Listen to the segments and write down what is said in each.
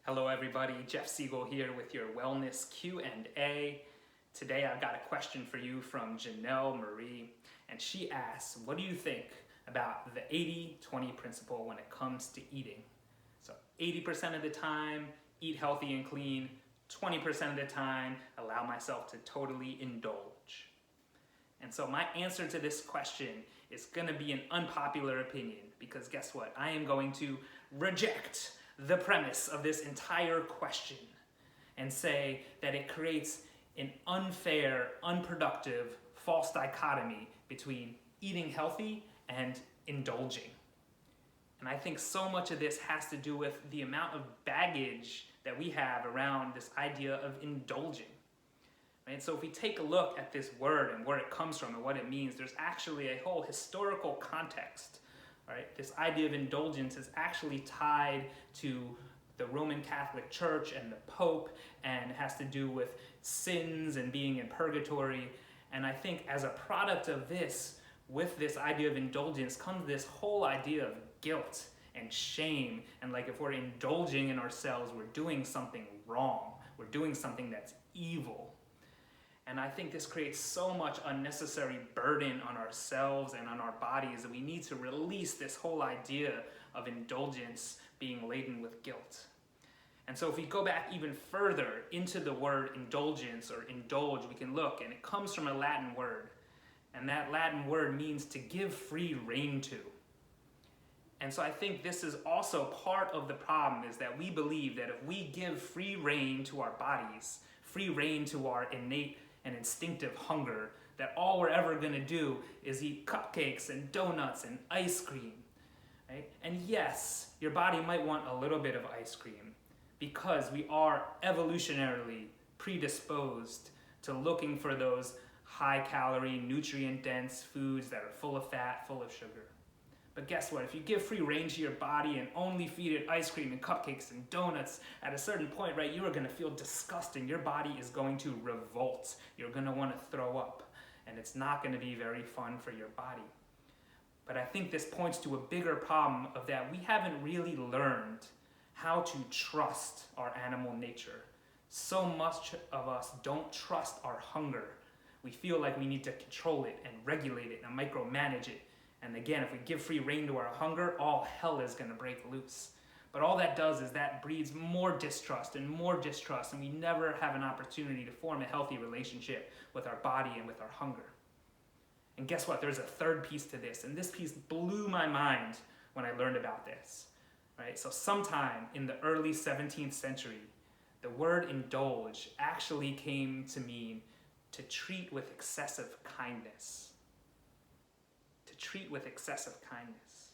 Hello everybody, Jeff Siegel here with your Wellness Q&A. Today I've got a question for you from Janelle Marie, and she asks, what do you think about the 80-20 principle when it comes to eating? So 80% of the time, eat healthy and clean, 20% of the time, allow myself to totally indulge. And so my answer to this question is gonna be an unpopular opinion, because guess what? I am going to reject the premise of this entire question and say that it creates an unfair, unproductive, false dichotomy between eating healthy and indulging. And I think so much of this has to do with the amount of baggage that we have around this idea of indulging. Right? So if we take a look at this word and where it comes from and what it means, there's actually a whole historical context. Right? This idea of indulgence is actually tied to the Roman Catholic Church and the Pope, and has to do with sins and being in purgatory. And I think as a product of this, with this idea of indulgence, comes this whole idea of guilt and shame. And like if we're indulging in ourselves, we're doing something wrong. We're doing something that's evil. And I think this creates so much unnecessary burden on ourselves and on our bodies that we need to release this whole idea of indulgence being laden with guilt. And so if we go back even further into the word indulgence or indulge, we can look, and it comes from a Latin word. And that Latin word means to give free rein to. And so I think this is also part of the problem, is that we believe that if we give free rein to our bodies, free rein to our innate and instinctive hunger, that all we're ever gonna do is eat cupcakes and donuts and ice cream, right? And yes, your body might want a little bit of ice cream because we are evolutionarily predisposed to looking for those high-calorie, nutrient-dense foods that are full of fat, full of sugar. But guess what? If you give free rein to your body and only feed it ice cream and cupcakes and donuts, at a certain point, right, you are gonna feel disgusting. Your body is going to revolt. You're gonna wanna throw up, and it's not gonna be very fun for your body. But I think this points to a bigger problem of that we haven't really learned how to trust our animal nature. So much of us don't trust our hunger. We feel like we need to control it and regulate it and micromanage it. And again, if we give free rein to our hunger, all hell is going to break loose. But all that does is that breeds more distrust, and we never have an opportunity to form a healthy relationship with our body and with our hunger. And guess what? There's a third piece to this, and this piece blew my mind when I learned about this. Right? So sometime in the early 17th century, the word indulge actually came to mean to treat with excessive kindness. Treat with excessive kindness.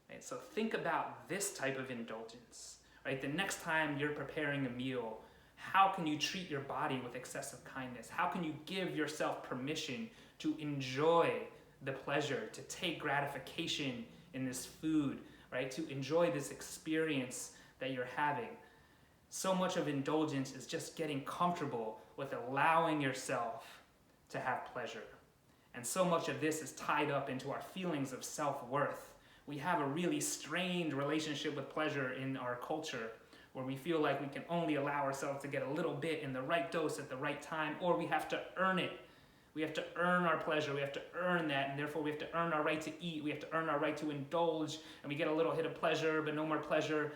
Right? So think about this type of indulgence. Right? The next time you're preparing a meal, how can you treat your body with excessive kindness? How can you give yourself permission to enjoy the pleasure, to take gratification in this food, right? To enjoy this experience that you're having? So much of indulgence is just getting comfortable with allowing yourself to have pleasure. And so much of this is tied up into our feelings of self-worth. We have a really strained relationship with pleasure in our culture, where we feel like we can only allow ourselves to get a little bit in the right dose at the right time, or we have to earn it. We have to earn our pleasure, we have to earn that, and therefore we have to earn our right to eat, we have to earn our right to indulge, and we get a little hit of pleasure, but no more pleasure.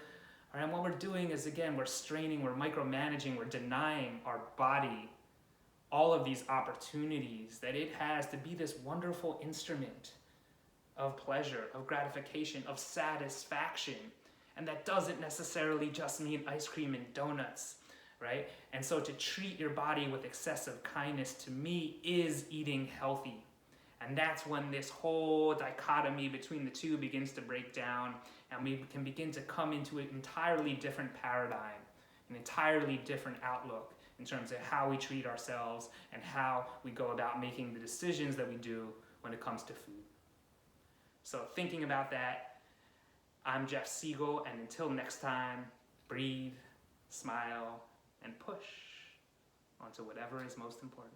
All right, and what we're doing is, again, we're straining, we're micromanaging, we're denying our body all of these opportunities that it has to be this wonderful instrument of pleasure, of gratification, of satisfaction. And that doesn't necessarily just mean ice cream and donuts, right? And so to treat your body with excessive kindness, to me, is eating healthy. And that's when this whole dichotomy between the two begins to break down, and we can begin to come into an entirely different paradigm, an entirely different outlook in terms of how we treat ourselves and how we go about making the decisions that we do when it comes to food. So thinking about that, I'm Jeff Siegel, and until next time, breathe, smile, and push onto whatever is most important.